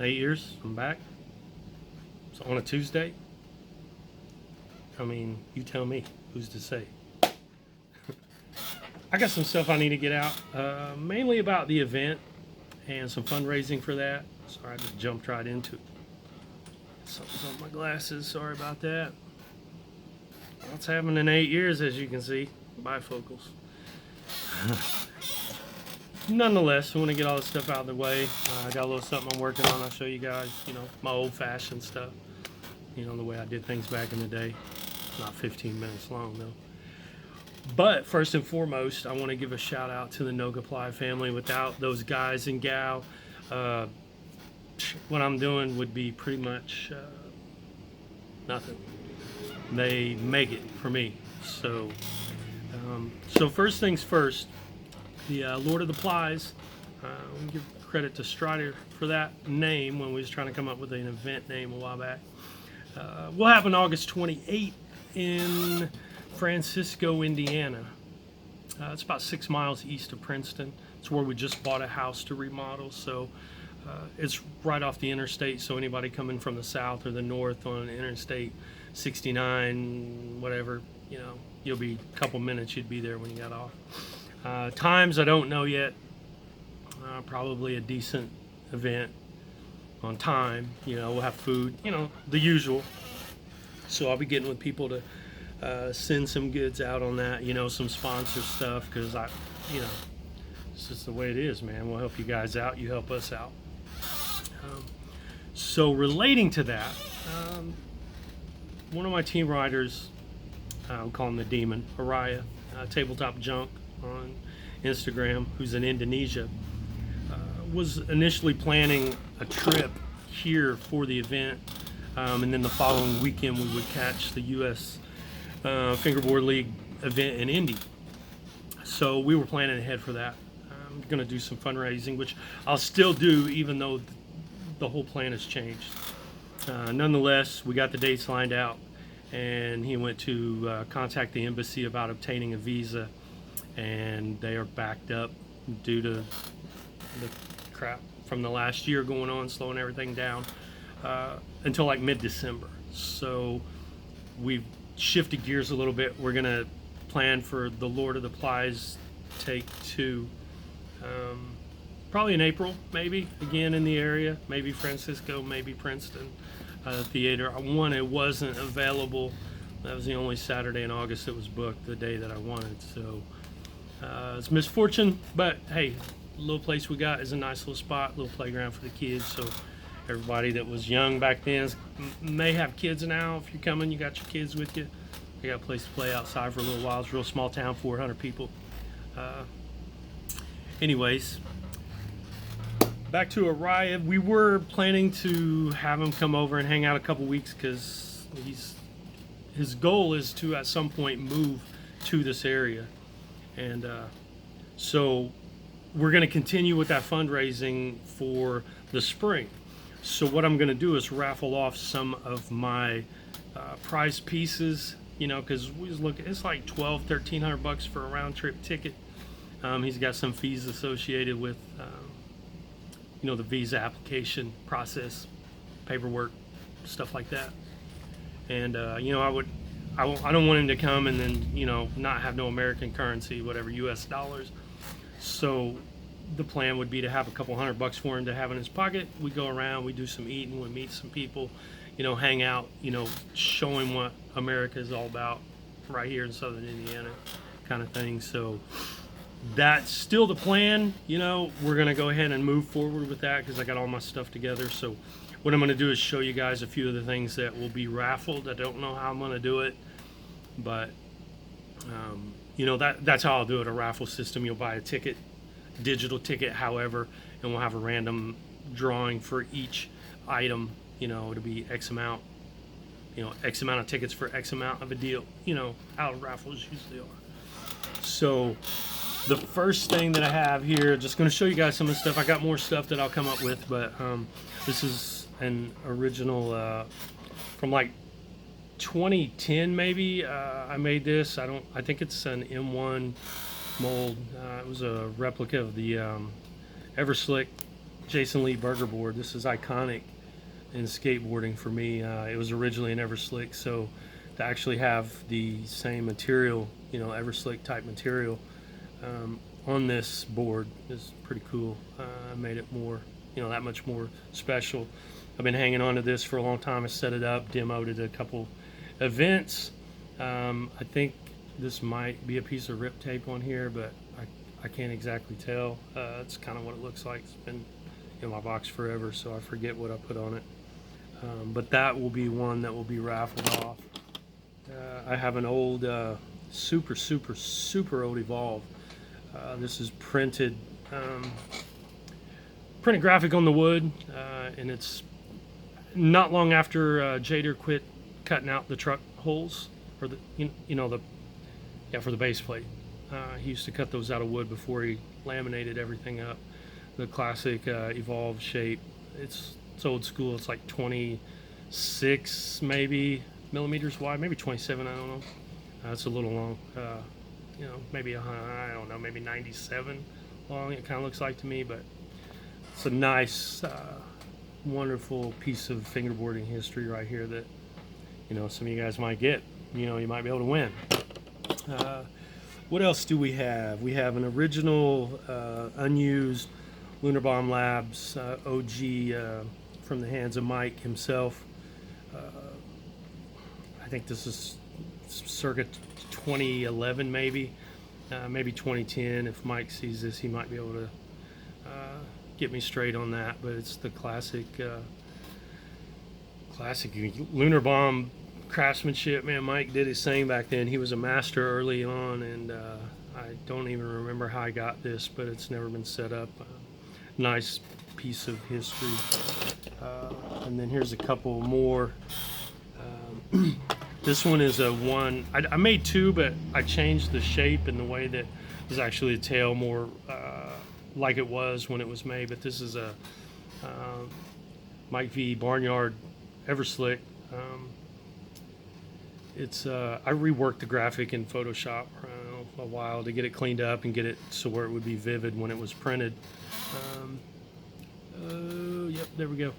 8 years, I'm back. So on a Tuesday. I mean, you tell me, who's to say? I got some stuff I need to get out, mainly about the event and some fundraising for that. Sorry, I just jumped right into it. Something's on my glasses, sorry about that. What's happened in 8 years, as you can see. Bifocals. Nonetheless, I want to get all this stuff out of the way. I got a little something I'm working on. I'll show you guys, you know, my old-fashioned stuff. You know, the way I did things back in the day. Not 15 minutes long, though. But first and foremost, I want to give a shout out to the NoCo Plies family. Without those guys and gal, what I'm doing would be pretty much nothing. They make it for me. So first things first, the Lord of the Plies. We give credit to Strider for that name when we was trying to come up with an event name a while back. Will happen August 28th in Francisco, Indiana. It's about 6 miles east of Princeton. It's where we just bought a house to remodel, so it's right off the interstate, so anybody coming from the south or the north on Interstate 69, whatever, you know, you'll be a couple minutes, you'd be there when you got off. Times I don't know yet. Probably a decent event on time. You know, we'll have food, you know, the usual. So I'll be getting with people to send some goods out on that, you know, some sponsor stuff, because you know, it's just the way it is, man. We'll help you guys out, you help us out. So relating to that, one of my team riders, I'll call him the Demon, Araya, Tabletop Junk on Instagram, who's in Indonesia, was initially planning a trip here for the event, and then the following weekend we would catch the U.S. Fingerboard League event in Indy. So we were planning ahead for that. I'm going to do some fundraising, which I'll still do even though the whole plan has changed. Nonetheless, we got the dates lined out, and he went to contact the embassy about obtaining a visa, and they are backed up due to the crap from the last year going on, slowing everything down, until like mid-December. So we've shifted gears a little bit. We're gonna plan for the Lord of the Plies take 2, probably in April, maybe again in the area, maybe Francisco, maybe Princeton theater. One, it wasn't available. That was the only Saturday in August that was booked, the day that I wanted. So it's misfortune, but hey, the little place we got is a nice little spot, little playground for the kids. So everybody that was young back then may have kids now. If you're coming, you got your kids with you. You got a place to play outside for a little while. It's a real small town, 400 people. Anyways, back to Araya. We were planning to have him come over and hang out a couple weeks because his goal is to at some point move to this area. And so we're going to continue with that fundraising for the spring. So what I'm going to do is raffle off some of my prize pieces, you know, because we was looking, it's like $1,200-1,300 for a round trip ticket. He's got some fees associated with, you know, the visa application process, paperwork, stuff like that. And you know, I don't want him to come and then, you know, not have no American currency, whatever, US dollars. So the plan would be to have a couple $100 for him to have in his pocket. We go around, we do some eating, we meet some people, you know, hang out, you know, show him what America is all about right here in Southern Indiana, kind of thing. So that's still the plan. You know, we're going to go ahead and move forward with that because I got all my stuff together. So what I'm going to do is show you guys a few of the things that will be raffled. I don't know how I'm going to do it, but you know, that's how I'll do it, a raffle system. You'll buy a ticket, digital ticket, however, and we'll have a random drawing for each item. You know, it'll be X amount, you know, X amount of tickets for X amount of a deal, you know, how raffles usually are. So the first thing that I have here, just going to show you guys some of the stuff. I got more stuff that I'll come up with, but this is an original from like 2010 maybe. I made this. I think it's an M1 mold. It was a replica of the Everslick Jason Lee burger board. This is iconic in skateboarding for me. It was originally an Everslick, so to actually have the same material, you know, Everslick type material on this board is pretty cool. Made it more, you know, that much more special. I've been hanging on to this for a long time. I set it up, demoed it at a couple events. I think this might be a piece of rip tape on here, but I can't exactly tell. It's kind of what it looks like. It's been in my box forever, so I forget what I put on it. But that will be one that will be raffled off. I have an old, super old Evolve. This is printed graphic on the wood, and it's not long after Jader quit cutting out the truck holes, or the for the base plate. He used to cut those out of wood before he laminated everything up. The classic Evolve shape. It's old school. It's like 26 maybe millimeters wide, maybe 27. I don't know. It's a little long. You know, maybe I don't know, maybe 97 long. It kind of looks like to me, but it's a nice, wonderful piece of fingerboarding history right here that, you know, some of you guys might get. You know, you might be able to win. What else do we have? We have an original, unused Lunar Bomb Labs OG from the hands of Mike himself. I think this is circa 2011, maybe 2010. If Mike sees this, he might be able to get me straight on that. But it's the classic Lunar Bomb craftsmanship. Man, Mike did his thing back then. He was a master early on, and I don't even remember how I got this, but it's never been set up. Nice piece of history. And then here's a couple more. This one is a one. I made two, but I changed the shape and the way that it was actually a tail more like it was when it was made. But this is a Mike V Barnyard Everslick. It's I reworked the graphic in Photoshop a while to get it cleaned up and get it so where it would be vivid when it was printed. Yep, there we go.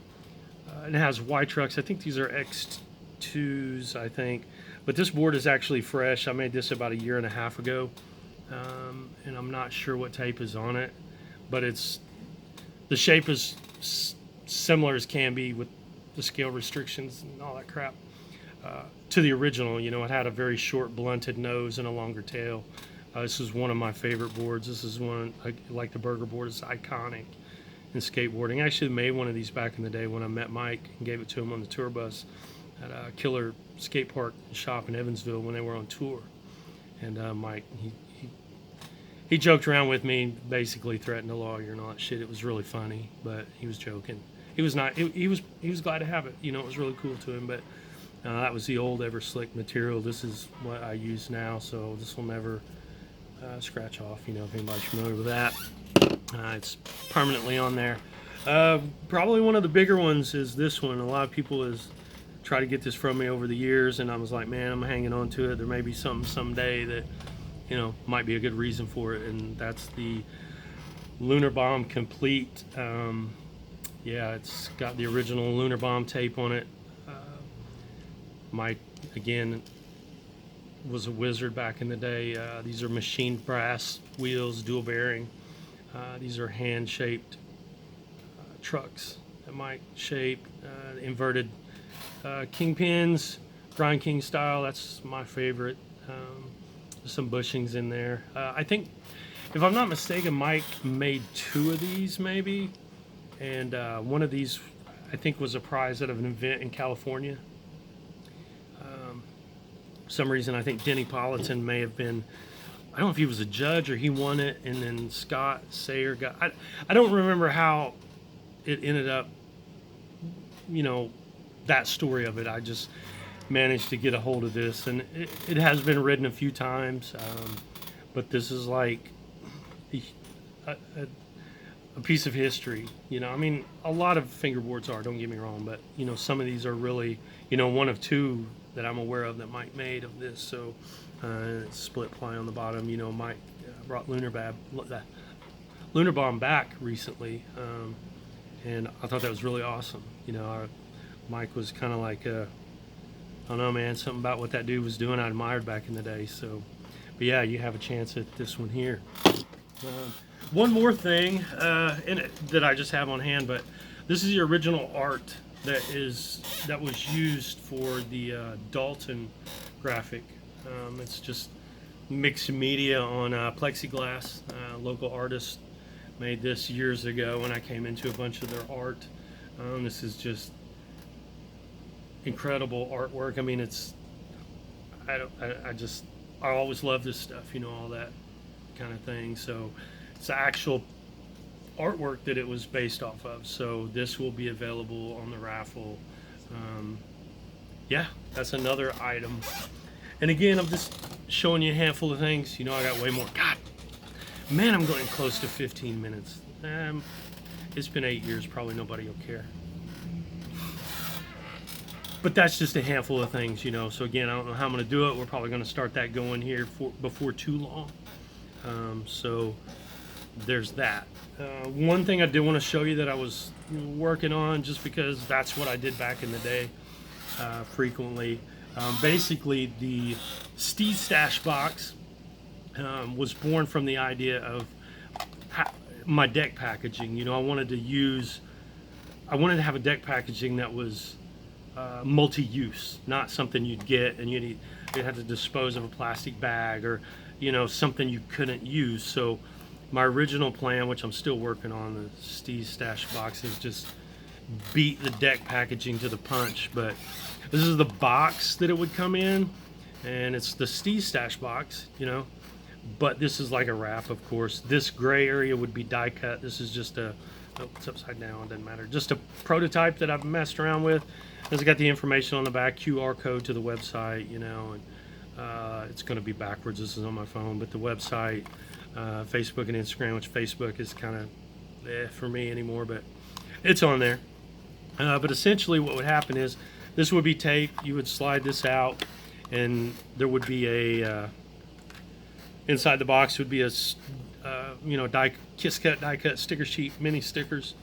And it has Y trucks. I think these are X2s, I think. But this board is actually fresh. I made this about 1.5 years ago. And I'm not sure what tape is on it. But the shape is similar as can be with the scale restrictions and all that crap. To the original, you know, it had a very short blunted nose and a longer tail. This is one of my favorite boards. This is one, like the burger board, it's iconic in skateboarding. I actually made one of these back in the day when I met Mike and gave it to him on the tour bus at a killer skate park shop in Evansville when they were on tour. And Mike, he joked around with me, basically threatened a lawyer and all that shit. It was really funny, but he was joking. He was not. He was glad to have it. You know, it was really cool to him. But that was the old Everslick material. This is what I use now, so this will never scratch off. You know, if anybody's familiar with that, it's permanently on there. Probably one of the bigger ones is this one. A lot of people has tried to get this from me over the years, and I was like, man, I'm hanging on to it. There may be something someday that, you know, might be a good reason for it, and that's the Lunar Bomb Complete. Yeah, it's got the original Lunar Bomb tape on it. Mike, again, was a wizard back in the day. These are machined brass wheels, dual bearing. These are hand-shaped trucks that Mike shaped, inverted kingpins, grind king style. That's my favorite. There's some bushings in there. I think, if I'm not mistaken, Mike made 2 of these maybe, and one of these I think was a prize out of an event in California. For some reason, I think Denny Politan may have been, I don't know if he was a judge or he won it, and then Scott Sayer got, I don't remember how it ended up, you know, that story of it. I just managed to get a hold of this, and it has been ridden a few times, but this is like a piece of history. You know, I mean, a lot of fingerboards are, don't get me wrong, but, you know, some of these are really, you know, one of 2 that I'm aware of that Mike made of this. So it's split ply on the bottom. You know, Mike brought Lunar Bomb back recently, and I thought that was really awesome. You know, Mike was kind of like, I don't know, man, something about what that dude was doing I admired back in the day. So, but yeah, you have a chance at this one here. One more thing that I just have on hand, but this is the original art that was used for the Dalton graphic. It's just mixed media on plexiglass. Local artist made this years ago when I came into a bunch of their art. This is just incredible artwork. I mean, I always love this stuff, you know, all that kind of thing. So it's the actual artwork that it was based off of. So this will be available on the raffle. Yeah, that's another item. And again, I'm just showing you a handful of things. You know, I got way more. God, man, I'm going close to 15 minutes. It's been 8 years. Probably nobody will care. But that's just a handful of things, you know. So again, I don't know how I'm going to do it. We're probably going to start that going here before too long. So there's that. One thing I did want to show you that I was working on, just because that's what I did back in the day frequently. Basically, the Steed Stash box was born from the idea of my deck packaging. You know, I wanted to have a deck packaging that was multi-use, not something you'd get and you'd have to dispose of a plastic bag, or, you know, something you couldn't use. So my original plan, which I'm still working on, the Steed Stash box, is just beat the deck packaging to the punch. But this is the box that it would come in, and it's the Steed Stash box, you know, but this is like a wrap, of course. This gray area would be die cut. This is just a, oh, it's upside down, it doesn't matter, just a prototype that I've messed around with. It's got the information on the back, QR code to the website, you know, and it's going to be backwards. This is on my phone, but the website, Facebook and Instagram, which Facebook is kind of for me anymore, but it's on there. But essentially what would happen is this would be taped. You would slide this out, and there would be a inside the box would be a you know, kiss cut, die cut sticker sheet, mini stickers,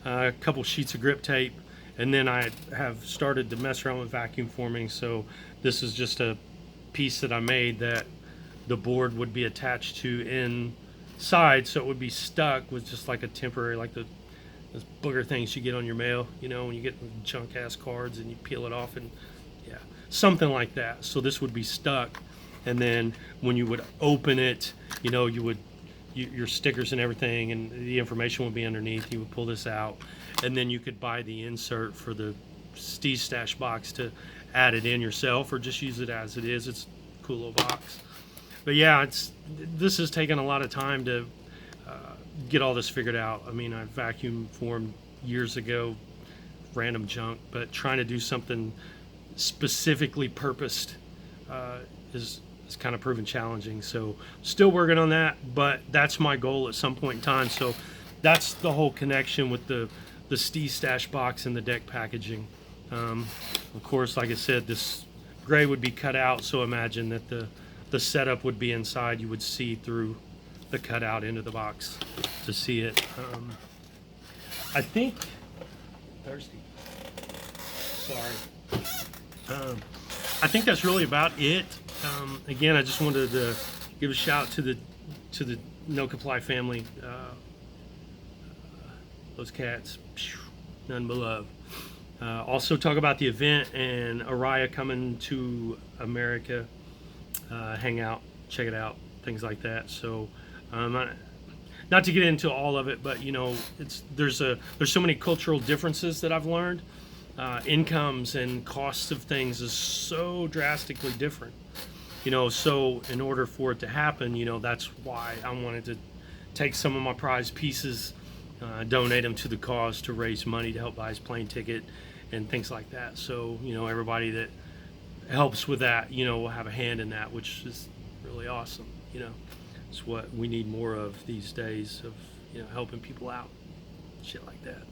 a couple sheets of grip tape, and then I have started to mess around with vacuum forming. So this is just a piece that I made that the board would be attached to inside, so it would be stuck with just like a temporary, like those booger things you get on your mail, you know, when you get junk ass cards and you peel it off, and yeah, something like that. So this would be stuck, and then when you would open it, you know, your stickers and everything and the information would be underneath. You would pull this out, and then you could buy the insert for the Steed Stash box to add it in yourself, or just use it as it is. It's a cool little box. But yeah, this has taken a lot of time to get all this figured out. I mean, I vacuum formed years ago, random junk, but trying to do something specifically purposed is kind of proven challenging. So still working on that, but that's my goal at some point in time. So that's the whole connection with the Steed Stash box and the deck packaging. Of course, like I said, this gray would be cut out, so imagine that the setup would be inside. You would see through the cutout into the box to see it. I think thirsty. Sorry. I think that's really about it. Again, I just wanted to give a shout to the NoCo Ply family. Those cats, none but love. Also talk about the event and Araya coming to America. Hang out, check it out, things like that. So not to get into all of it, but you know, there's so many cultural differences that I've learned. Incomes and costs of things is so drastically different, you know. So in order for it to happen, you know, that's why I wanted to take some of my prized pieces, donate them to the cause to raise money to help buy his plane ticket and things like that. So, you know, everybody that helps with that, you know, will have a hand in that, which is really awesome. You know, it's what we need more of these days, of, you know, helping people out, shit like that.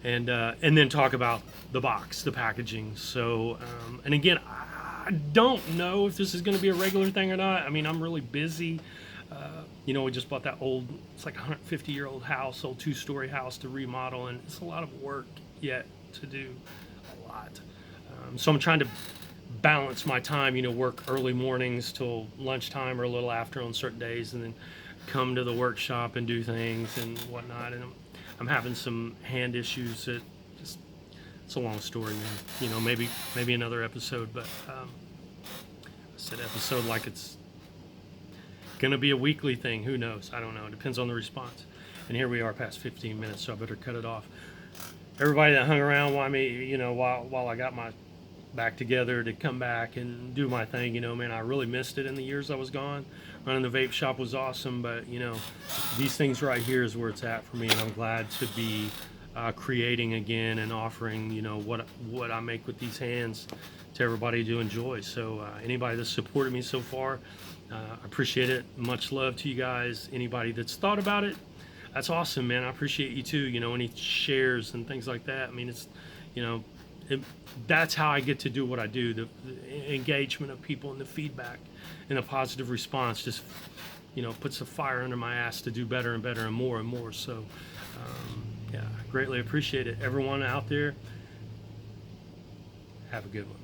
And then talk about the box, the packaging. So, and again, I don't know if this is going to be a regular thing or not. I mean, I'm really busy. You know, we just bought that old, it's like a 150-year-old house, old 2-story house to remodel, and it's a lot of work yet to do, a lot. So I'm trying to balance my time, you know, work early mornings till lunchtime or a little after on certain days, and then come to the workshop and do things and whatnot. And I'm having some hand issues that just, it's a long story, man. You know, maybe another episode, but I said episode like it's going to be a weekly thing. Who knows? I don't know. It depends on the response. And here we are past 15 minutes, so I better cut it off. Everybody that hung around while I got my back together to come back and do my thing, you know, man, I really missed it in the years I was gone. Running the vape shop was awesome, but, you know, these things right here is where it's at for me, and I'm glad to be creating again and offering, you know, what I make with these hands to everybody to enjoy. So anybody that's supported me so far, I appreciate it. Much love to you guys. Anybody that's thought about it, that's awesome, man. I appreciate you too. You know, any shares and things like that. I mean, it's, you know, that's how I get to do what I do. The engagement of people and the feedback and a positive response just, you know, puts a fire under my ass to do better and better and more and more. So, yeah, I greatly appreciate it. Everyone out there, have a good one.